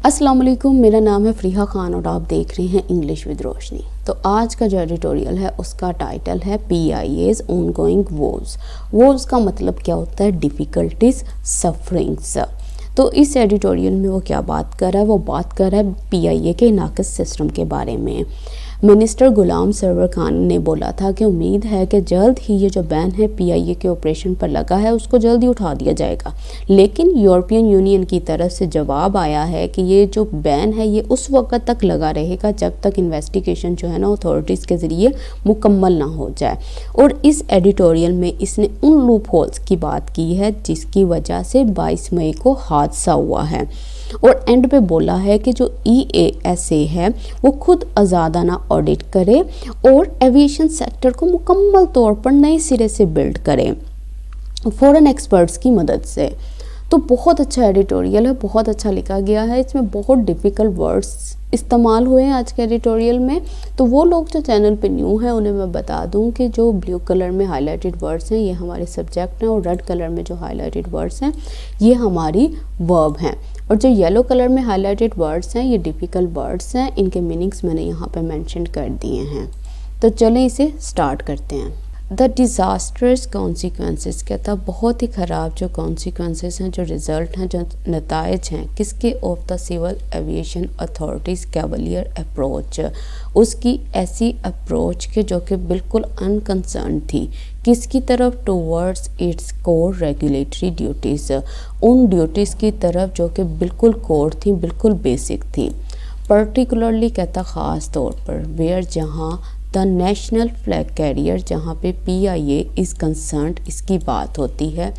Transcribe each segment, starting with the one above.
अस्सलाम वालेकुम, मेरा नाम है फ़रीहा ख़ान और आप देख रहे हैं इंग्लिश विद रोशनी। तो आज का जो एडिटोरियल है उसका टाइटल है PIA's ऑनगोइंग वोज़। वोज़ का मतलब क्या होता है? Difficulties, sufferings. तो इस एडिटोरियल में वो क्या बात कर रहा है? वो बात कर रहा है PIA के नाक़िस सिस्टम के बारे में। मिनिस्टर गुलाम सरवर खान ने बोला था कि उम्मीद है कि जल्द ही ये जो बैन है PIA के ऑपरेशन पर लगा है उसको जल्द ही उठा दिया जाएगा। लेकिन यूरोपियन यूनियन की तरफ से जवाब आया है कि ये जो बैन है ये उस वक्त तक लगा रहेगा जब तक इन्वेस्टिगेशन जो है ना अथॉरिटीज़ के ज़रिए मुकम्मल ना हो जाए। और इस एडिटोरियल में इसने उन लूप होल्स की बात की है जिसकी वजह से 22 मई को हादसा हुआ है। और एंड पे बोला है कि जो EASA है वो खुद आज़ादाना ऑडिट करे और एविएशन सेक्टर को मुकम्मल तौर पर नए सिरे से बिल्ड करे फॉरेन एक्सपर्ट्स की मदद से। तो बहुत अच्छा एडिटोरियल है, बहुत अच्छा लिखा गया है। इसमें बहुत डिफ़िकल्ट वर्ड्स इस्तेमाल हुए हैं आज के एडिटोरियल में। तो वो लोग जो चैनल पे न्यू हैं उन्हें मैं बता दूं कि जो ब्लू कलर में हाईलाइटेड वर्ड्स हैं ये हमारे सब्जेक्ट हैं और रेड कलर में जो हाईलाइटेड वर्ड्स हैं ये हमारी वर्ब हैं और जो येलो कलर में हाईलाइटेड वर्ड्स हैं ये डिफ़िकल्ट वर्ड्स हैं। इनके मीनिंग्स मैंने यहाँ पे मेंशन कर दिए हैं। तो चलें इसे स्टार्ट करते हैं। द डिज़ास्टर्स कॉन्सिक्वेंसेस कहता बहुत ही ख़राब जो कॉन्सिक्वेंसेस हैं, जो रिज़ल्ट हैं, जो नताइज हैं किसके of the civil aviation authorities cavalier approach, उसकी ऐसी अप्रोच के जो कि बिल्कुल अनकंसर्न थी किसकी तरफ? Towards its core regulatory duties, उन ड्यूटीज़ की तरफ जो कि बिल्कुल कोर थी, बिल्कुल बेसिक थी। पर्टिकुलरली कहता ख़ास तौर पर वेयर जहाँ द नेशनल फ्लैग कैरियर जहाँ पे PIA इज़ कंसर्न्ड इसकी बात होती है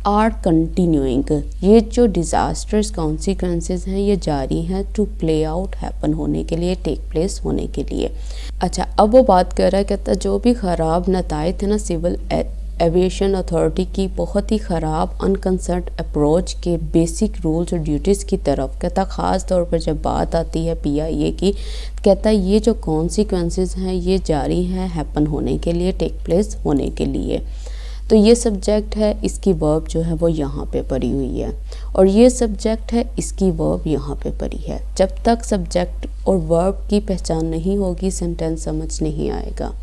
आर कंटिन्यूइंग, ये जो डिज़ास्टर्स कॉन्सिक्वेंसेस हैं ये जारी हैं टू प्ले आउट हैपन होने के लिए, टेक प्लेस होने के लिए। अच्छा, अब वो बात कर रहा है कहता जो भी ख़राब नताइज थे ना सिविल एविएशन अथॉरिटी की बहुत ही ख़राब अनकंसर्न अप्रोच के बेसिक रूल्स और ड्यूटीज़ की तरफ, कहता ख़ास तौर पर जब बात आती है PIA की, कहता ये जो कॉन्सिक्वेंसेस हैं ये जारी हैं हैपन होने के लिए, टेक प्लेस होने के लिए। तो ये सब्जेक्ट है, इसकी वर्ब जो है वो यहाँ पे पड़ी हुई है और ये सब्जेक्ट है, इसकी वर्ब यहाँ पे पड़ी है। जब तक सब्जेक्ट और वर्ब की पहचान नहीं होगी सेंटेंस समझ नहीं आएगा।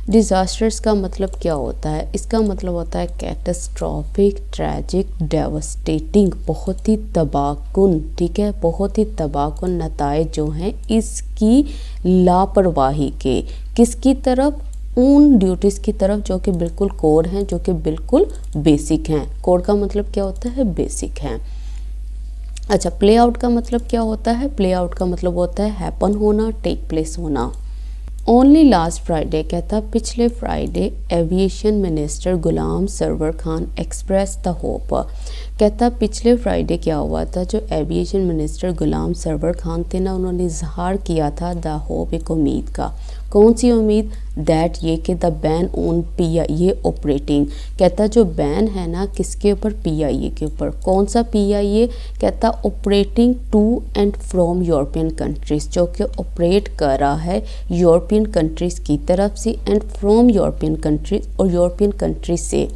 डिज़ास्टर्स का मतलब क्या होता है? इसका मतलब होता है कैटास्ट्रॉफिक, ट्रैजिक, डेवस्टेटिंग, बहुत ही तबाहकुन, ठीक है, बहुत ही तबाहकुन नताइज जो हैं इसकी लापरवाही के किसकी तरफ? उन ड्यूटीज़ की तरफ जो कि बिल्कुल कोर हैं, जो कि बिल्कुल बेसिक हैं। कोर का मतलब क्या होता है? बेसिक हैं। अच्छा, प्ले आउट का मतलब क्या होता है? प्ले आउट का मतलब होता है हैपन होना, टेक प्लेस होना। ओनली लास्ट फ्राइडे कहता पिछले Friday aviation minister Ghulam Sarwar Khan express the hope, कहता पिछले फ्राइडे क्या हुआ था? जो एविएशन मिनिस्टर गुलाम सरवर खान थे ना उन्होंने इजहार किया था द होप, एक उम्मीद का। कौन सी उम्मीद? दैट ये कि the ban on PIA operating, कहता जो बैन है ना किसके ऊपर? PIA के ऊपर। कौन सा PIA? कहता operating to and from European countries, जो कि ऑपरेट कर रहा है यूरोपियन कंट्रीज़ की तरफ से एंड फ्रॉम यूरोपियन कंट्रीज़, और यूरोपियन कंट्रीज से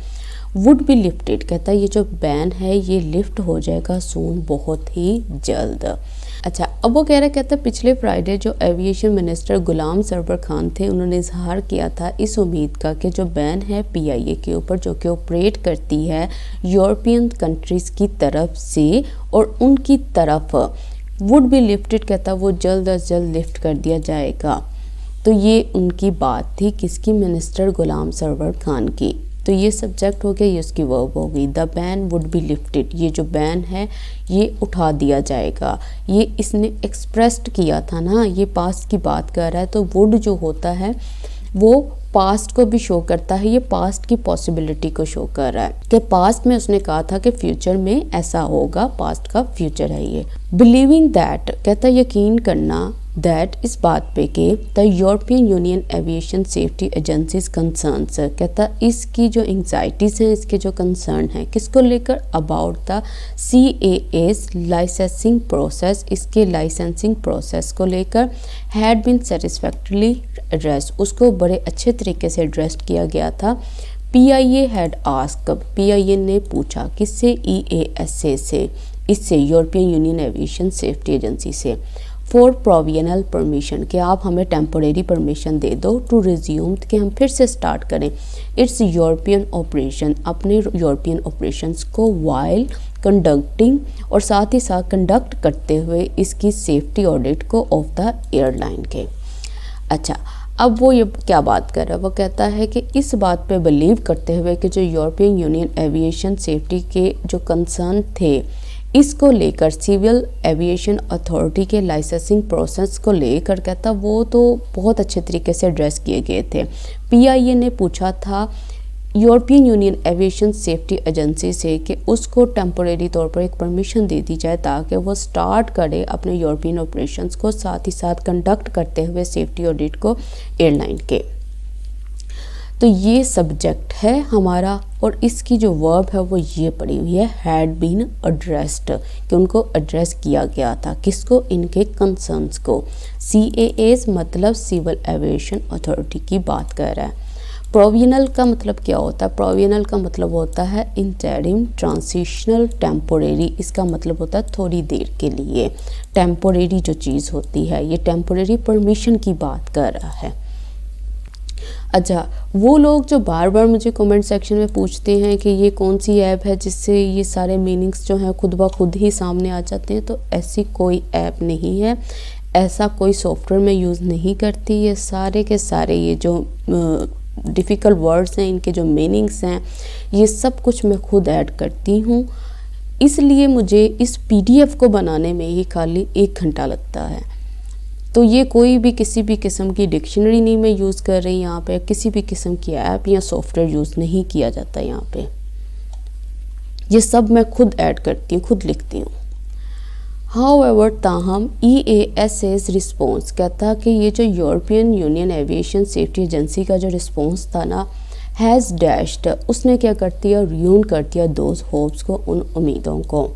वुड बी लिफ्टेड, कहता ये जो बैन है ये लिफ्ट हो जाएगा सून, बहुत ही जल्द। अच्छा, अब वो कह रहा कहता पिछले फ्राइडे जो एविएशन मिनिस्टर गुलाम सरवर खान थे उन्होंने इजहार किया था इस उम्मीद का कि जो बैन है PIA के ऊपर जो कि ऑपरेट करती है यूरोपियन कंट्रीज़ की तरफ से और उनकी तरफ वुड बी लिफ्टेड, कहता वो जल्द अज जल्द लिफ्ट कर दिया जाएगा। तो ये उनकी बात थी किसकी? मिनिस्टर गुलाम सरवर खान की। तो ये सब्जेक्ट हो गया, ये उसकी वर्ब हो गई। The ban would be lifted, ये जो बैन है ये उठा दिया जाएगा। ये इसने एक्सप्रेस्ड किया था ना, ये पास्ट की बात कर रहा है। तो वुड जो होता है वो पास्ट को भी शो करता है, ये पास्ट की पॉसिबिलिटी को शो कर रहा है कि पास्ट में उसने कहा था कि फ्यूचर में ऐसा होगा, पास्ट का फ्यूचर है ये। बिलीविंग दैट, कहता यकीन करना, दैट इस बात पे कि the European union aviation safety agencies concerns, कहता इसकी जो एंग्जाइटीज़ हैं, इसके जो कंसर्न हैं किसको लेकर? About the CAA's licensing process, इसके लाइसेंसिंग प्रोसेस को लेकर हैड बीन सेटिस्फैक्टरली एड्रेस, उसको बड़े अच्छे तरीके से एड्रेस किया गया था। PIA हैड आस्क, PIA ने पूछा किससे? EASA से, इससे European union aviation safety agency से फॉर प्रोविजनल परमिशन कि आप हमें टेम्पोरेरी परमिशन दे दो टू रिज्यूम कि हम फिर से स्टार्ट करें इट्स यूरोपियन ऑपरेशन अपने यूरोपियन ऑपरेशंस को वाइल कंडक्टिंग और साथ ही साथ कंडक्ट करते हुए इसकी सेफ्टी ऑडिट को ऑफ द एयरलाइन के। अच्छा, अब वो ये क्या बात कर रहा है, वो कहता है कि इस बात पे बिलीव करते हुए कि जो यूरोपियन यूनियन एविएशन सेफ्टी के जो कंसर्न थे इसको लेकर सिविल एविएशन अथॉरिटी के लाइसेंसिंग प्रोसेस को लेकर कहता वो तो बहुत अच्छे तरीके से एड्रेस किए गए थे। पीआईए ने पूछा था European union aviation safety agency से कि उसको टेम्पोरेरी तौर पर एक परमिशन दे दी जाए ताकि वो स्टार्ट करे अपने यूरोपियन ऑपरेशंस को, साथ ही साथ कंडक्ट करते हुए सेफ्टी ऑडिट को एयरलाइन के। तो ये सब्जेक्ट है हमारा और इसकी जो वर्ब है वो ये पड़ी हुई है हैड बीन एड्रेस्ड कि उनको एड्रेस किया गया था, किसको, इनके कंसर्न्स को। CAAs मतलब सिविल एविएशन अथॉरिटी की बात कर रहा है। प्रोविजनल का मतलब क्या होता है, प्रोविजनल का मतलब होता है इंटरिम, ट्रांजिशनल, टेम्पोरेरी, इसका मतलब होता है थोड़ी देर के लिए। टेम्पोरेरी जो चीज़ होती है ये टेम्पोरेरी परमिशन की बात कर रहा है। अच्छा, वो लोग जो बार बार मुझे कमेंट सेक्शन में पूछते हैं कि ये कौन सी ऐप है जिससे ये सारे मीनिंग्स जो हैं खुद ब खुद ही सामने आ जाते हैं, तो ऐसी कोई ऐप नहीं है, ऐसा कोई सॉफ्टवेयर मैं यूज़ नहीं करती। ये सारे के सारे ये जो डिफ़िकल्ट वर्ड्स हैं इनके जो मीनिंग्स हैं ये सब कुछ मैं खुद ऐड करती हूँ, इसलिए मुझे इस PDF को बनाने में ही खाली 1 घंटा लगता है। तो ये कोई भी किसी भी किस्म की डिक्शनरी नहीं मैं यूज़ कर रही यहाँ पे, किसी भी किस्म की ऐप या सॉफ्टवेयर यूज़ नहीं किया जाता यहाँ पे, ये सब मैं खुद ऐड करती हूँ, खुद लिखती हूँ। हाउएवर ताहम EASA's रिस्पॉन्स कहता कि ये जो European union aviation safety agency का जो रिस्पॉन्स था ना, हैज़ डैश्ड, उसने क्या कर दिया, रियून कर दिया दोज होप्स को, उन उम्मीदों को।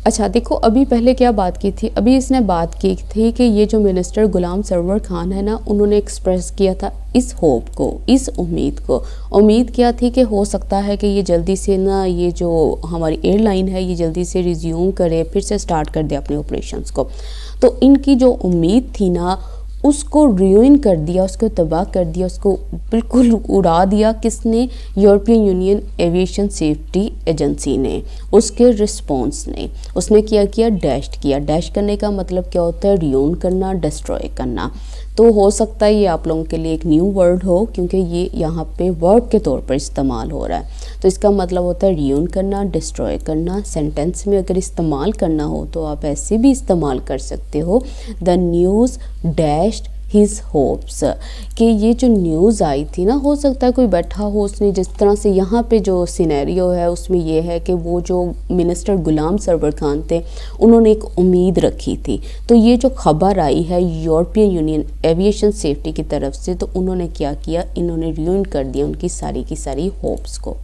अच्छा देखो, अभी पहले क्या बात की थी, अभी इसने बात की थी कि ये जो मिनिस्टर गुलाम सरवर खान है ना, उन्होंने एक्सप्रेस किया था इस होप को, इस उम्मीद को। उम्मीद क्या थी कि हो सकता है कि ये जल्दी से ना ये जो हमारी एयरलाइन है ये जल्दी से रिज्यूम करे, फिर से स्टार्ट कर दे अपने ऑपरेशंस को। तो इनकी जो उम्मीद थी ना उसको रियून कर दिया, उसको तबाह कर दिया, उसको बिल्कुल उड़ा दिया। किसने, European union aviation safety agency ने, उसके रिस्पॉन्स ने। उसने क्या किया, डैश किया। डैश करने का मतलब क्या होता है, रियून करना, डिस्ट्रॉय करना। तो हो सकता है ये आप लोगों के लिए एक न्यू वर्ड हो क्योंकि ये यहाँ पे वर्ब के तौर पर इस्तेमाल हो रहा है। तो इसका मतलब होता है रियून करना, डिस्ट्रॉय करना। सेंटेंस में अगर इस्तेमाल करना हो तो आप ऐसे भी इस्तेमाल कर सकते हो, the news dashed his hopes, कि ये जो न्यूज़ आई थी ना, हो सकता है कोई बैठा हो, उसने जिस तरह से यहाँ पे जो सिनेरियो है उसमें ये है कि वो जो मिनिस्टर गुलाम सरवर खान थे उन्होंने एक उम्मीद रखी थी। तो ये जो खबर आई है यूरोपियन यूनियन एविएशन सेफ्टी की तरफ से, तो उन्होंने क्या किया, इन्होंने रियून कर दिया उनकी सारी की सारी होप्स को।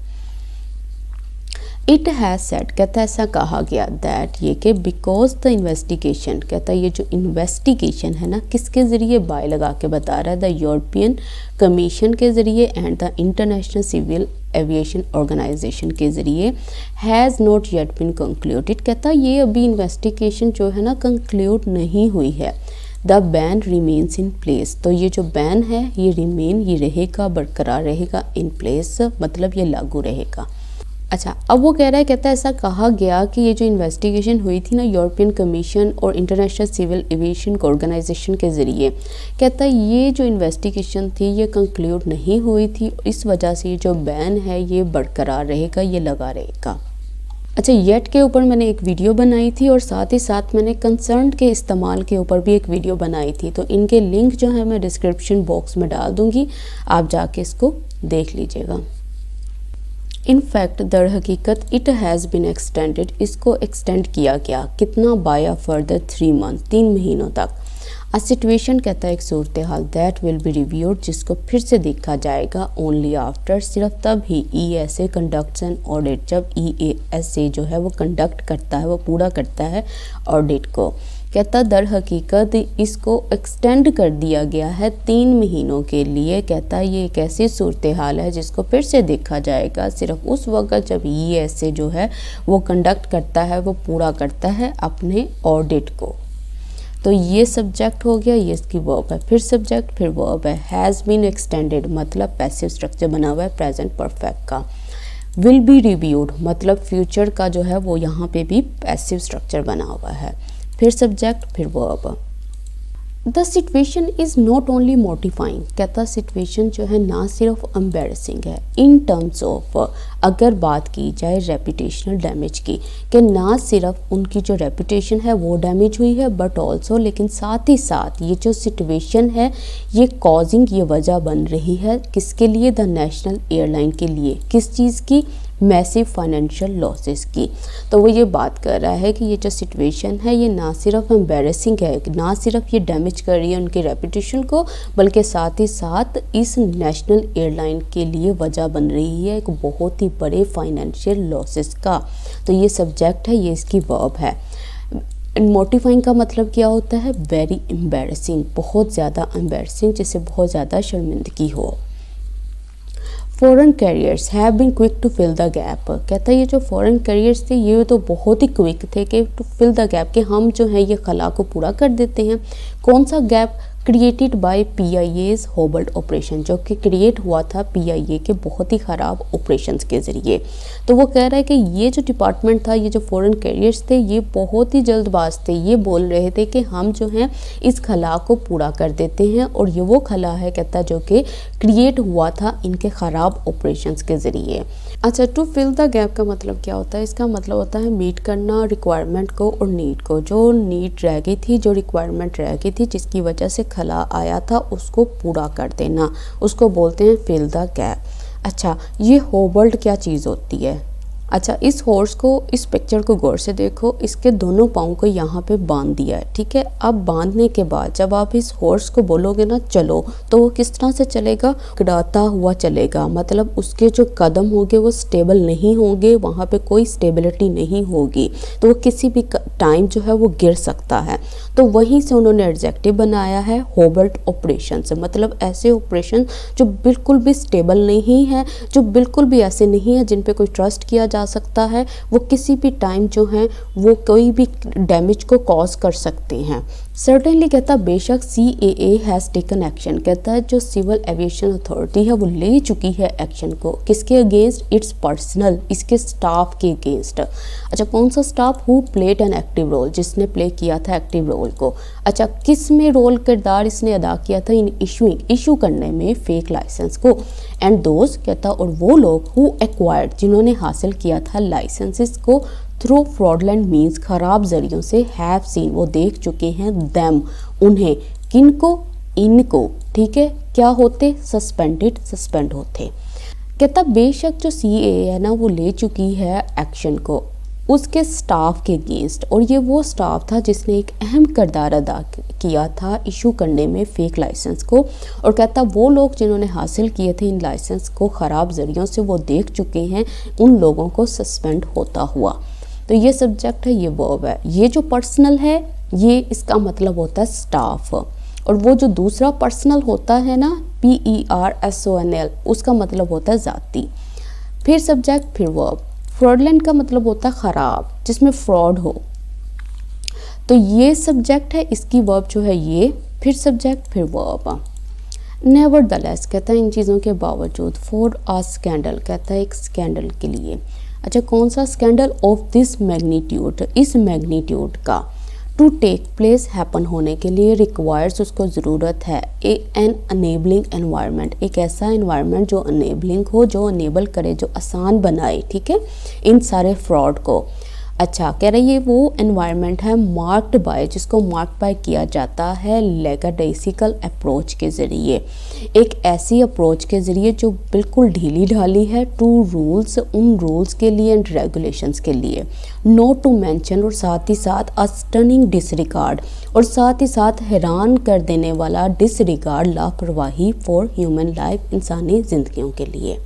इट हैज़ सेड, कहता है ऐसा कहा गया, दैट ये कि बिकॉज द इन्वेस्टिगेशन, कहता है ये जो इन्वेस्टिगेशन है ना, किसके ज़रिए, बाय लगा के बता रहा है, द यूरोपियन कमीशन के ज़रिए and the international civil aviation organisation के ज़रिए, has not yet been concluded, कहता है ये अभी इन्वेस्टिगेशन जो है ना कंक्लूड नहीं हुई है। The ban remains in place, तो ये जो बैन है ये रिमेन, ये रहेगा, बरकरार रहेगा, इन प्लेस मतलब ये लागू रहेगा। अच्छा, अब वो कह रहा है, कहता है ऐसा कहा गया कि ये जो इन्वेस्टिगेशन हुई थी ना यूरोपियन कमीशन और इंटरनेशनल सिविल एविएशन ऑर्गेनाइजेशन के ज़रिए, कहता है ये जो इन्वेस्टिगेशन थी ये कंक्लूड नहीं हुई थी, इस वजह से ये जो बैन है ये बरकरार रहेगा, ये लगा रहेगा। अच्छा, येट के ऊपर मैंने एक वीडियो बनाई थी और साथ ही साथ मैंने कंसर्न के इस्तेमाल के ऊपर भी एक वीडियो बनाई थी, तो इनके लिंक जो है मैं डिस्क्रिप्शन बॉक्स में डाल दूँगी, आप जाके इसको देख लीजिएगा। इनफैक्ट दर हकीकत इट हैज़ बिन एक्सटेंडेड, इसको एक्सटेंड किया गया, कितना, बाय अ फर्दर 3 मंथ, 3 महीनों तक। अ सिचुएशन, कहता है एक सूरत हाल, दैट विल बी रिव्यूड, जिसको फिर से देखा जाएगा, ओनली आफ्टर, सिर्फ तब ही, EASA कंडक्ट्स एन ऑडिट, जब EASA जो है वो कंडक्ट करता है, वो पूरा करता है ऑडिट को। कहता दर हकीकत इसको एक्सटेंड कर दिया गया है 3 महीनों के लिए। कहता ये एक ऐसी सूरत हाल है जिसको फिर से देखा जाएगा सिर्फ उस वक्त जब ESA जो है वो कंडक्ट करता है, वो पूरा करता है अपने ऑडिट को। तो ये सब्जेक्ट हो गया, ये इसकी वर्ब है, फिर सब्जेक्ट फिर वर्ब है। हैज़ बीन एक्सटेंडेड मतलब पैसिव स्ट्रक्चर बना हुआ है प्रेजेंट परफेक्ट का। विल बी रिव्यूड मतलब फ्यूचर का जो है वो यहाँ पे भी पैसिव स्ट्रक्चर बना हुआ है, फिर सब्जेक्ट फिर verb. The situation is not only mortifying, कहता सिचुएशन जो है ना सिर्फ एम्बेरसिंग है इन टर्म्स ऑफ, अगर बात की जाए रेपुटेशनल डैमेज की, कि ना सिर्फ उनकी जो रेपुटेशन है वो डैमेज हुई है बट ऑल्सो, लेकिन साथ ही साथ ये जो सिचुएशन है ये कॉजिंग, ये वजह बन रही है किसके लिए, द नेशनल एयरलाइन के लिए, किस चीज़ की, मैसिव फाइनेंशियल लॉसेस की। तो वो ये बात कर रहा है कि ये जो सिचुएशन है ये ना सिर्फ एम्बेरसिंग है, ना सिर्फ ये डैमेज कर रही है उनके रेपुटेशन को, बल्कि साथ ही साथ इस नेशनल एयरलाइन के लिए वजह बन रही है एक बहुत ही बड़े फाइनेंशियल लॉसेस का। तो ये सब्जेक्ट है, ये इसकी वर्ब है। मोटिफाइंग का मतलब क्या होता है, वेरी एम्बेरसिंग, बहुत ज़्यादा एम्बेरसिंग, जिससे बहुत ज़्यादा शर्मिंदगी हो। Foreign carriers have been quick to fill the gap, कहता है ये जो फॉरेन कैरियर्स थे ये तो बहुत ही क्विक थे कि टू फिल द गैप, कि हम जो है ये खला को पूरा कर देते हैं। कौन सा गैप, क्रिएटेड बाय PIA's होबल्ट ऑपरेशन, जो कि क्रिएट हुआ था PIA के बहुत ही ख़राब ऑपरेशंस के ज़रिए। तो वो कह रहा है कि ये जो डिपार्टमेंट था, ये जो फॉरेन कैरियर्स थे, ये बहुत ही जल्दबाज थे, ये बोल रहे थे कि हम जो हैं इस खला को पूरा कर देते हैं, और ये वो खला है कहता जो कि क्रिएट हुआ था इनके ख़राब ऑपरेशंस के ज़रिए। अच्छा, टू फिल द गैप का मतलब क्या होता है, इसका मतलब होता है मीट करना रिक्वायरमेंट को और नीड को, जो नीड रह गई थी, जो रिक्वायरमेंट रह गई थी, जिसकी वजह से खला आया था उसको पूरा कर देना, उसको बोलते हैं फिल द गैप। अच्छा, ये होबल्ट क्या चीज़ होती है। अच्छा, इस हॉर्स को, इस पिक्चर को गौर से देखो, इसके दोनों पाँव को यहाँ पे बांध दिया है, ठीक है। अब बांधने के बाद जब आप इस हॉर्स को बोलोगे ना चलो, तो वो किस तरह से चलेगा, गिड़ाता हुआ चलेगा, मतलब उसके जो कदम होंगे वो स्टेबल नहीं होंगे, वहाँ पे कोई स्टेबिलिटी नहीं होगी, तो वो किसी भी टाइम जो है वो गिर सकता है। तो वहीं से उन्होंने एडजेक्टिव बनाया है होबल्ट ऑपरेशन से, मतलब ऐसे ऑपरेशन जो बिल्कुल भी स्टेबल नहीं है, जो बिल्कुल भी ऐसे नहीं है जिन पे कोई ट्रस्ट किया जा सकता है, वो किसी भी टाइम जो है वो कोई भी डैमेज को कॉज कर सकते हैं। सर्टेनली कहता बेशक CAA हैज़ टेकन एक्शन, कहता है जो सिविल एविएशन अथॉरिटी है वो ले चुकी है एक्शन को, किसके अगेंस्ट, इट्स पर्सनल, इसके स्टाफ के अगेंस्ट। अच्छा, कौन सा staff, who played an active role, जिसने प्ले किया था एक्टिव रोल को। अच्छा, किस में रोल किरदार इसने अदा किया था, इन इशूइंग, इशू करने में फेक लाइसेंस को। एंड दोज कहता और वो लोग हु एक्वायर्ड, जिन्होंने हासिल किया था लाइसेंसेस को थ्रू फ्रॉडलेंट मीन्स, खराब जरियों से, हैव सीन, वो देख चुके हैं, दैम, उन्हें, किनको, इनको, ठीक है, क्या होते, सस्पेंडेड, सस्पेंड होते। कहता बेशक जो CAA है ना वो ले चुकी है एक्शन को उसके स्टाफ के अगेंस्ट, और ये वो स्टाफ था जिसने एक अहम किरदार अदा किया था इशू करने में फेक लाइसेंस को। और कहता वो लोग जिन्होंने हासिल किए थे इन लाइसेंस को ख़राब जरियों से, वो देख चुके हैं उन लोगों को सस्पेंड होता हुआ। तो ये सब्जेक्ट है, ये वर्ब है। ये जो पर्सनल है ये इसका मतलब होता है स्टाफ, और वो जो दूसरा पर्सनल होता है ना PERSONL, उसका मतलब होता है ज़ाती। फिर सब्जेक्ट फिर वर्ब। फ्रॉडलेंट का मतलब होता है ख़राब, जिसमें फ्रॉड हो। तो ये सब्जेक्ट है, इसकी वर्ब जो है ये, फिर सब्जेक्ट फिर वर्ब। नेवरदलेस कहता है इन चीज़ों के बावजूद, फॉर आ स्कैंडल कहता है एक स्कैंडल के लिए। अच्छा, कौन सा स्कैंडल, ऑफ दिस मैग्नीट्यूड, इस मैग्नीट्यूड का, टू टेक प्लेस, हैपन होने के लिए, रिक्वायर्स, उसको ज़रूरत है, एन अनेबलिंग एनवायरनमेंट, एक ऐसा एनवायरनमेंट जो अनेबलिंग हो, जो अनेबल करे, जो आसान बनाए, ठीक है, इन सारे फ्रॉड को। अच्छा, कह रही है वो एनवायरनमेंट है मार्क्ड बाय, जिसको मार्क बाय किया जाता है लेगाडेसिकल अप्रोच के ज़रिए, एक ऐसी अप्रोच के ज़रिए जो बिल्कुल ढीली ढाली है, टू रूल्स, उन रूल्स के लिए एंड रेगुलेशंस के लिए, नोट टू मेंशन, और साथ ही साथ अ स्टनिंग डिसरिगार्ड, और साथ ही साथ हैरान कर देने वाला डिसरिगार्ड, लापरवाही फॉर ह्यूमन लाइफ, इंसानी ज़िंदगियों के लिए।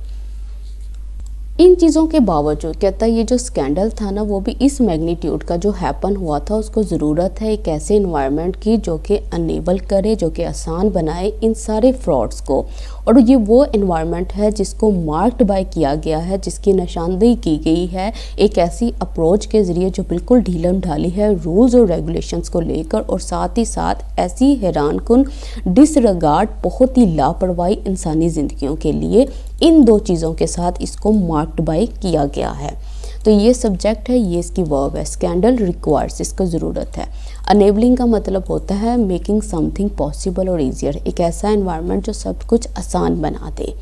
इन चीज़ों के बावजूद कहता है ये जो स्कैंडल था ना वो भी इस मैग्नीट्यूड का जो हैपन हुआ था, उसको ज़रूरत है एक ऐसे इन्वायरमेंट की जो कि अनेबल करे, जो कि आसान बनाए इन सारे फ्रॉड्स को। और ये वो इन्वायरमेंट है जिसको मार्क्ड बाय किया गया है, जिसकी निशानदेही की गई है एक ऐसी अप्रोच के ज़रिए जो बिल्कुल ढीलम ढाली है रूल्स और रेगुलेशंस को लेकर, और साथ ही साथ ऐसी हैरानकुन डिसरिगार्ड, बहुत ही लापरवाही इंसानी ज़िंदगियों के लिए, इन दो चीज़ों के साथ इसको मार्क्ड बाय किया गया है। तो ये सब्जेक्ट है, ये इसकी वर्ब है। स्कैंडल रिक्वायर्स, इसको ज़रूरत है। अनेबलिंग का मतलब होता है मेकिंग समथिंग पॉसिबल और ईजियर, एक ऐसा एनवायरनमेंट जो सब कुछ आसान बना दे।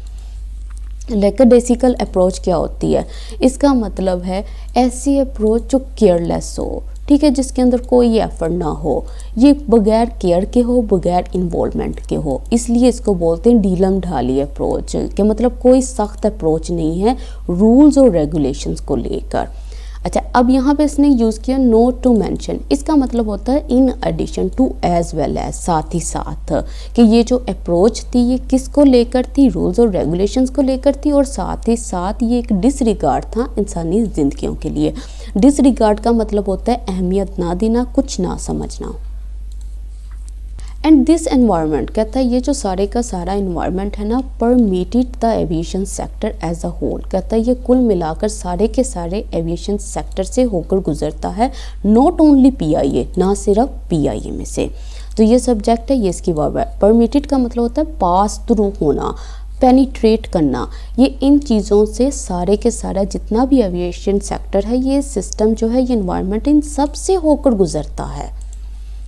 लैकडेसिकल अप्रोच क्या होती है? इसका मतलब है ऐसी अप्रोच जो केयरलेस हो, ठीक है, जिसके अंदर कोई एफर्ट ना हो, ये बगैर केयर के हो, बगैर इन्वॉल्वमेंट के हो, इसलिए इसको बोलते हैं ढीलम ढाली अप्रोच के मतलब कोई सख्त अप्रोच नहीं है रूल्स और रेगुलेशंस को लेकर। अच्छा, अब यहाँ पे इसने यूज़ किया नोट टू मेंशन, इसका मतलब होता है in addition to as well as, साथ ही साथ, कि ये जो अप्रोच थी ये किसको लेकर थी? रूल्स और रेगुलेशंस को लेकर थी, और साथ ही साथ ये एक डिसरिगार्ड था इंसानी ज़िंदगियों के लिए। डिसरिगार्ड का मतलब होता है अहमियत ना देना, कुछ ना समझना। एंड दिस एनवायरनमेंट, कहता है ये जो सारे का सारा इन्वायरमेंट है ना, permitted the aviation sector as a whole, कहता है ये कुल मिलाकर सारे के सारे एविएशन सेक्टर से होकर गुजरता है, नॉट ओनली पीआईए, ना सिर्फ पीआईए में से। तो ये सब्जेक्ट है, ये इसकी वर्ब है। परमिटेड का मतलब होता है पास थ्रू होना, पेनिट्रेट करना, ये इन चीज़ों से सारे के सारा जितना भी एविएशन सेक्टर है, ये सिस्टम जो है, ये इन्वायरमेंट इन सब से होकर गुजरता है।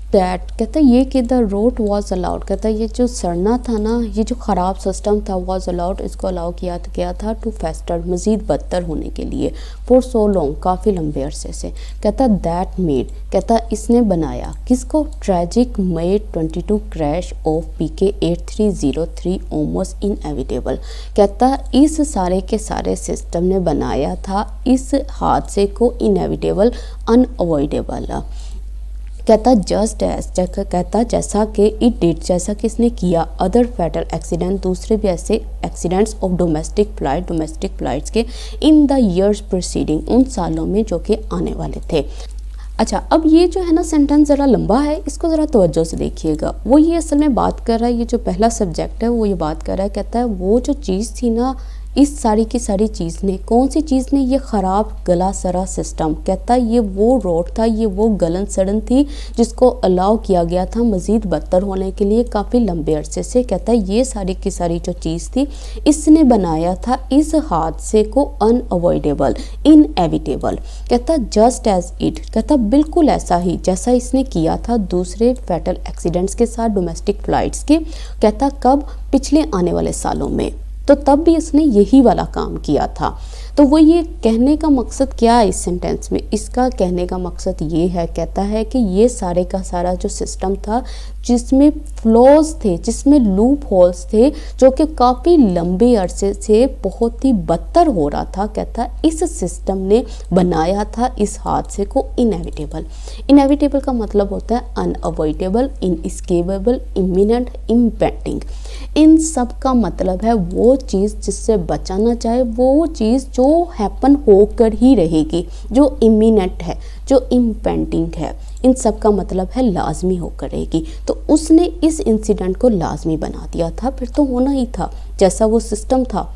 दैट, कहता है ये कि द रोट वॉज अलाउड, कहता है ये जो सड़ना था ना, ये जो ख़राब सिस्टम था, वॉज अलाउड, इसको अलाउ किया गया था टू फेस्टर, मज़ीद बदतर होने के लिए, फॉर सो लॉन्ग, काफ़ी लंबे अरसे से। कहता दैट मेड, कहता इसने बनाया किसको? Tragic May 22 crash of PK 8303 almost inevitable, कहता इस सारे के सारे सिस्टम ने बनाया था इस हादसे को इनएविटेबल, अनअवॉइडेबल। कहता जस्ट एज, कहता जैसा कि इट डिड, जैसा कि इसने किया, अदर फैटल एक्सीडेंट, दूसरे भी ऐसे एक्सीडेंट्स ऑफ डोमेस्टिक फ्लाइट्स के, इन द ईयर्स प्रोसीडिंग, उन सालों में जो कि आने वाले थे। अच्छा, अब ये जो है ना सेंटेंस ज़रा लंबा है, इसको ज़रा तवज्जो से देखिएगा। वो ये असल में बात कर रहा है, ये जो पहला सब्जेक्ट है वो ये बात कर रहा है, कहता है वो जो चीज़ थी ना, इस सारी की सारी चीज़ ने, कौन सी चीज़ ने? ये ख़राब गला सरा सिस्टम, कहता है ये वो रोड था, ये वो गलन सड़न थी जिसको अलाउ किया गया था मज़ीद बदतर होने के लिए काफ़ी लंबे अरसे से। कहता है ये सारी की सारी जो चीज़ थी, इसने बनाया था इस हादसे को अनअवॉइडेबल, इनएविटेबल। कहता जस्ट एज इट, कहता बिल्कुल ऐसा ही जैसा इसने किया था दूसरे फैटल एक्सीडेंट्स के साथ, डोमेस्टिक फ़्लाइट्स के। कहता कब? पिछले आने वाले सालों में, तो तब भी इसने यही वाला काम किया था। तो वो ये कहने का मकसद क्या है इस सेंटेंस में? इसका कहने का मकसद ये है, कहता है कि ये सारे का सारा जो सिस्टम था जिसमें फ्लॉज थे, जिसमें लूप होल्स थे, जो कि काफ़ी लंबे अरसे से बहुत ही बदतर हो रहा था, कहता इस सिस्टम ने बनाया था इस हादसे को इनएविटेबल। इनएविटेबल का मतलब होता है अनअवॉइडेबल, इनएस्केपेबल, इमिनेंट, इम्पेंडिंग। इन सब का मतलब है वो चीज़ जिससे बचाना चाहे, वो चीज़ जो हैपन होकर ही रहेगी, जो इमिनेंट है, जो इम्पेंडिंग है, इन सब का मतलब है लाजमी होकर रहेगी। तो उसने इस इंसिडेंट को लाजमी बना दिया था, फिर तो होना ही था जैसा वो सिस्टम था।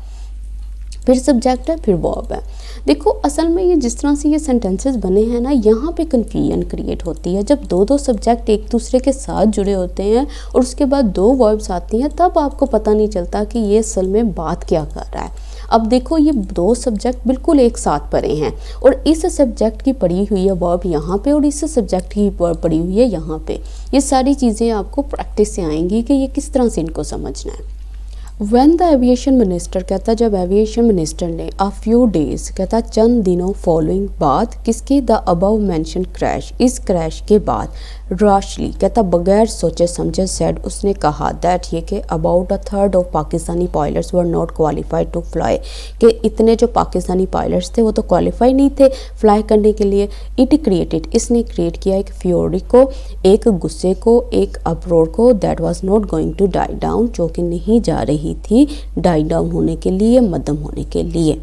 फिर सब्जेक्ट है, फिर वर्ब है। देखो असल में ये जिस तरह से ये सेंटेंसेस बने हैं ना, यहाँ पे कन्फ्यूजन क्रिएट होती है। जब दो सब्जेक्ट एक दूसरे के साथ जुड़े होते हैं और उसके बाद दो वर्ब्स आती हैं, तब आपको पता नहीं चलता कि ये असल में बात क्या कर रहा है। अब देखो ये दो सब्जेक्ट बिल्कुल एक साथ पढ़े हैं, और इस सब्जेक्ट की पढ़ी हुई है वर्ब यहाँ पे, और इस सब्जेक्ट की वर्ब पढ़ी हुई है यहाँ पे। ये सारी चीज़ें आपको प्रैक्टिस से आएंगी कि ये किस तरह से इनको समझना है। When the aviation minister, कहता जब एविएशन मिनिस्टर ने a few days, कहता चंद दिनों फॉलोइंग बाद, किसके? द अबव मेंशन क्रैश, इस क्रैश के बाद, राशली, कहता बगैर सोचे समझे, सेड, उसने कहा, दैट ये कि about 1/3 of Pakistani pilots were not qualified to fly, कि इतने जो पाकिस्तानी पायलट्स थे वो तो क्वालिफाई नहीं थे फ्लाई करने के लिए। इट क्रिएटेड, इसने क्रिएट किया एक फ्योरी को, एक गुस्से को, एक अपरोर को, that was not going to die down, जो कि नहीं जा रही थी डाई डाउन होने के लिए, मध्यम होने के लिए।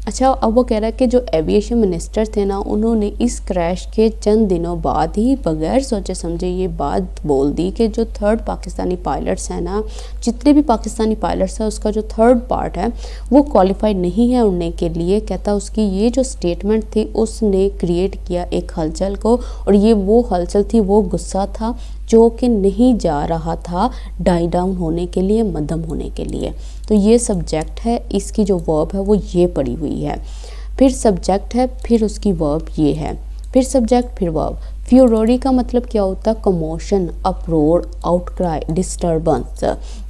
अच्छा, अब वो कह रहा है कि जो एविएशन मिनिस्टर थे ना, उन्होंने इस क्रैश के चंद दिनों बाद ही बगैर सोचे समझे ये बात बोल दी कि जो थर्ड पाकिस्तानी पायलट्स हैं ना, जितने भी पाकिस्तानी पायलट्स हैं, उसका जो थर्ड पार्ट है वो क्वालिफाइड नहीं है उड़ने के लिए। कहता उसकी ये जो स्टेटमेंट थी उसने क्रिएट किया एक हलचल को, और ये वो हलचल थी, वो गुस्सा था जो कि नहीं जा रहा था डाई डाउन होने के लिए, मध्यम होने के लिए। तो ये सब्जेक्ट है, इसकी जो वर्ब है वो ये पड़ी हुई है, फिर सब्जेक्ट है, फिर उसकी वर्ब ये है, फिर सब्जेक्ट फिर वर्ब। फ्यूरोरी का मतलब क्या होता है? Commotion, uproar, outcry, disturbance.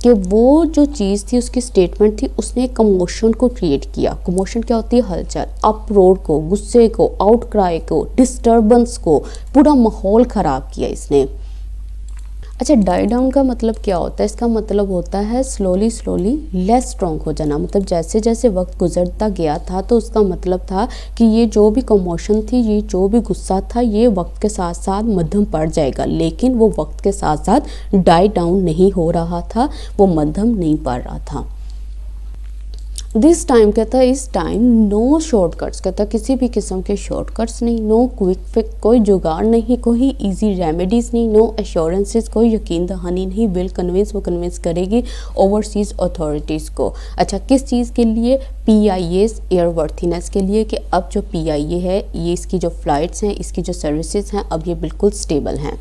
कि वो जो चीज़ थी, उसकी स्टेटमेंट थी, उसने कमोशन को क्रिएट किया। कमोशन क्या होती है? हलचल। अपरोर को, गुस्से को, आउटक्राई को, डिस्टर्बेंस को, पूरा माहौल ख़राब किया इसने। अच्छा, डाई डाउन का मतलब क्या होता है? इसका मतलब होता है स्लोली स्लोली लेस स्ट्रॉन्ग हो जाना। मतलब जैसे जैसे वक्त गुजरता गया था तो उसका मतलब था कि ये जो भी कमोशन थी, ये जो भी गुस्सा था, ये वक्त के साथ साथ मध्यम पड़ जाएगा, लेकिन वो वक्त के साथ साथ डाई डाउन नहीं हो रहा था, वो मध्यम नहीं पड़ रहा था। दिस टाइम कहता है इस टाइम नो शॉर्टकट्स, कहता किसी भी किस्म के शॉर्टकट्स नहीं, नो क्विक फिक्स, कोई जुगाड़ नहीं, कोई इजी रेमेडीज़ नहीं, नो एश्योरेंसेस, कोई यकीन दहानी नहीं, विल कन्विंस, वो कन्विंस करेगी ओवरसीज़ अथॉरिटीज़ को। अच्छा, किस चीज़ के लिए? PIAs एयरवर्थीनेस के लिए, कि अब जो PIA है, ये इसकी जो फ़्लाइट्स हैं, इसकी जो सर्विसेज हैं, अब ये बिल्कुल स्टेबल हैं।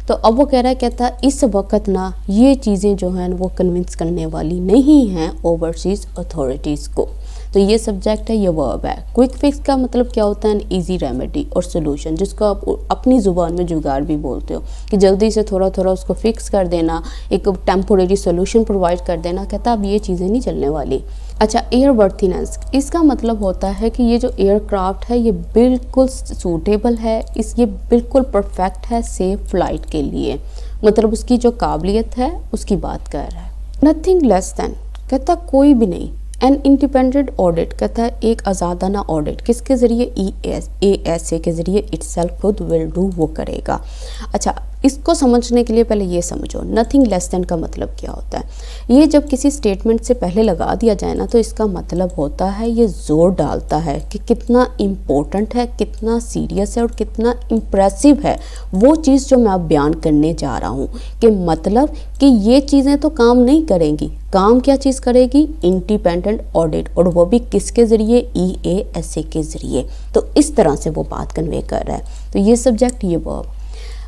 तो अब वो कह रहा है, कहता इस वक्त ना ये चीज़ें जो हैं वो कन्विंस करने वाली नहीं हैं ओवरसीज़ अथॉरिटीज़ को। तो ये सब्जेक्ट है, ये वर्ब है। क्विक फिक्स का मतलब क्या होता है? इजी रेमेडी और सोल्यूशन, जिसको आप अपनी ज़ुबान में जुगाड़ भी बोलते हो, कि जल्दी से थोड़ा थोड़ा उसको फिक्स कर देना, एक टेम्पोरेरी सोल्यूशन प्रोवाइड कर देना। कहता अब ये चीज़ें नहीं चलने वाली। अच्छा, एयरवर्थीनेस, इसका मतलब होता है कि ये जो एयरक्राफ्ट है ये बिल्कुल सूटेबल है, ये बिल्कुल परफेक्ट है सेफ फ्लाइट के लिए, मतलब उसकी जो काबिलियत है उसकी बात कर रहा है। नथिंग लेस दैन, कहता कोई भी नहीं। एन इंडिपेंडेंट ऑडिट, कहता है एक आज़ादाना ऑडिट, किसके ज़रिए? EASA के ज़रिए, इटसेल्फ खुद विल डू, वो करेगा। अच्छा, इसको समझने के लिए पहले ये समझो नथिंग लेस देन का मतलब क्या होता है। ये जब किसी स्टेटमेंट से पहले लगा दिया जाए ना, तो इसका मतलब होता है, ये जोर डालता है कि कितना इम्पोर्टेंट है, कितना सीरियस है और कितना इम्प्रेसिव है वो चीज़ जो मैं अब बयान करने जा रहा हूँ। कि मतलब कि ये चीज़ें तो काम नहीं करेंगी, काम क्या चीज़ करेगी? इंडिपेंडेंट ऑडिट, और वो भी किसके ज़रिए? EASA के ज़रिए। तो इस तरह से वो बात कन्वे कर रहा है। तो ये सब्जेक्ट, ये वर्ब।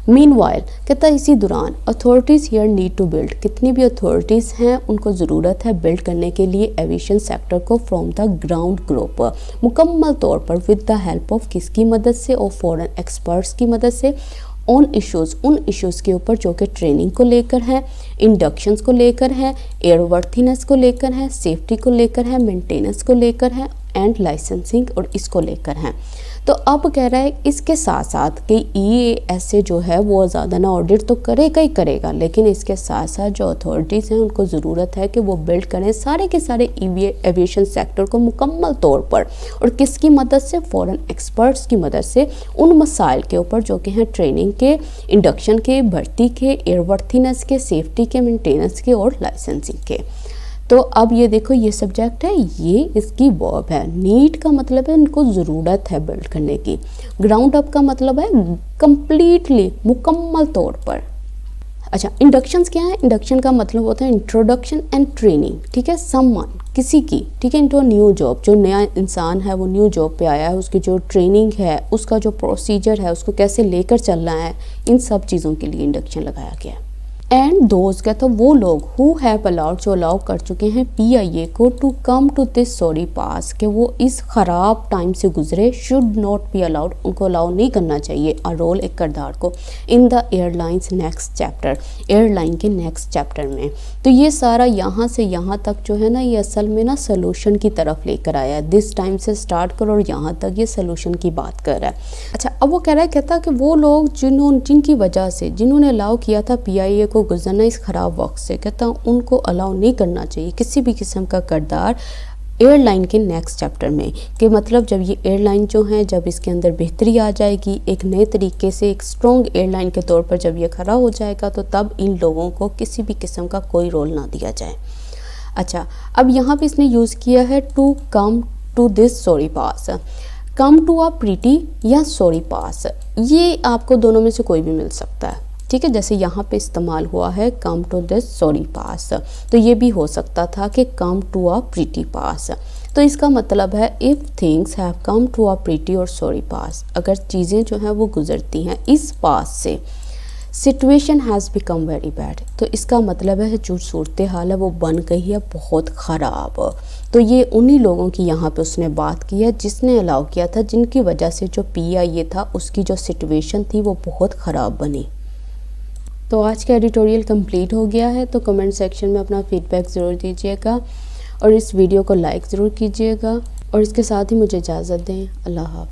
मीनवाइल, कहता है इसी दौरान authorities here need to build, कितनी भी अथॉरिटीज़ हैं उनको ज़रूरत है बिल्ड करने के लिए एविएशन सेक्टर को फ्रॉम द ग्राउंड ग्रुप, मुकम्मल तौर पर, विद द हेल्प ऑफ किसकी मदद से? और फॉरेन एक्सपर्ट्स की मदद से। ऑन इश्यूज़, उन इश्यूज़ के ऊपर जो कि ट्रेनिंग को लेकर है, इंडक्शंस को लेकर है, एयरवर्थीनेस को लेकर है, सेफ्टी को लेकर है, मेंटेनेंस को लेकर है, एंड लाइसेंसिंग, और इसको लेकर हैं। तो अब कह रहा है इसके साथ साथ कि EASA जो है वो ज़्यादा ना ऑडिट तो करेगा ही करेगा, लेकिन इसके साथ साथ जो अथॉरिटीज़ हैं उनको ज़रूरत है कि वो बिल्ड करें सारे के सारे एविएशन सेक्टर को मुकम्मल तौर पर, और किसकी मदद से? फॉरेन एक्सपर्ट्स की मदद से, उन मसाइल के ऊपर जो कि हैं ट्रेनिंग के, इंडक्शन के, भर्ती के, एयरवर्थीनेस के, सेफ्टी के, मेंटेनेंस के और लाइसेंसिंग के। तो अब ये देखो, ये सब्जेक्ट है, ये इसकी वर्ब है। नीड का मतलब है इनको ज़रूरत है बिल्ड करने की। ग्राउंड अप का मतलब है कंप्लीटली, मुकम्मल तौर पर। अच्छा, इंडक्शंस क्या है? इंडक्शन का मतलब होता है इंट्रोडक्शन एंड ट्रेनिंग, ठीक है, समवन, किसी की, ठीक है, इनटू न्यू जॉब। जो नया इंसान है वो न्यू जॉब पे आया है, उसकी जो ट्रेनिंग है, उसका जो प्रोसीजर है, उसको कैसे लेकर चलना है, इन सब चीज़ों के लिए इंडक्शन लगाया गया है। एंड दोज, कहता वो लोग हु हैव अलाउड, जो अलाउ कर चुके हैं PIA को to come to this sorry pass, कि वो इस ख़राब टाइम से गुजरे, शुड नॉट बी अलाउड, उनको अलाउ नहीं करना चाहिए, अ रोल, एक किरदार को, in the airlines next chapter, airline के नेक्स्ट चैप्टर में। तो ये सारा यहाँ से यहाँ तक जो है ना, ये असल में ना सोल्यूशन की तरफ लेकर आया है। दिस टाइम से स्टार्ट करो और यहाँ तक ये सोल्यूशन की बात कर रहा है। अच्छा, अब वो कह रहा है, कहता कि वो लोग जिनकी वजह से, जिन्होंने अलाउ किया था PIA को गुजरना इस ख़राब वक्त से, कहता हूँ उनको अलाउ नहीं करना चाहिए किसी भी किस्म का किरदार एयरलाइन के नेक्स्ट चैप्टर में। कि मतलब जब ये एयरलाइन जो है, जब इसके अंदर बेहतरी आ जाएगी, एक नए तरीके से एक स्ट्रॉन्ग एयरलाइन के तौर पर जब ये खड़ा हो जाएगा, तो तब इन लोगों को किसी भी किस्म का कोई रोल ना दिया जाए। अच्छा, अब यहाँ पे इसने यूज़ किया है to come to this sorry pass. Come to a pretty या सॉरी पास, ये आपको दोनों में से कोई भी मिल सकता है, ठीक है। जैसे यहाँ पे इस्तेमाल हुआ है कम टू दिस सॉरी पास, तो ये भी हो सकता था कि कम टू अ प्रीटी पास। तो इसका मतलब है if things have come to a pretty और सॉरी पास, अगर चीज़ें जो हैं वो गुजरती हैं इस पास से, situation has become very bad, तो इसका मतलब है जो सूरत हाल है वो बन गई है बहुत ख़राब। तो ये उन्हीं लोगों की यहाँ पे उसने बात की है जिसने अलाउ किया था, जिनकी वजह से जो PIA था उसकी जो सिचुएशन थी वो बहुत ख़राब बनी। तो आज का एडिटोरियल कंप्लीट हो गया है, तो कमेंट सेक्शन में अपना फीडबैक ज़रूर दीजिएगा और इस वीडियो को लाइक ज़रूर कीजिएगा और इसके साथ ही मुझे इजाज़त दें। अल्लाह हाफ़िज़।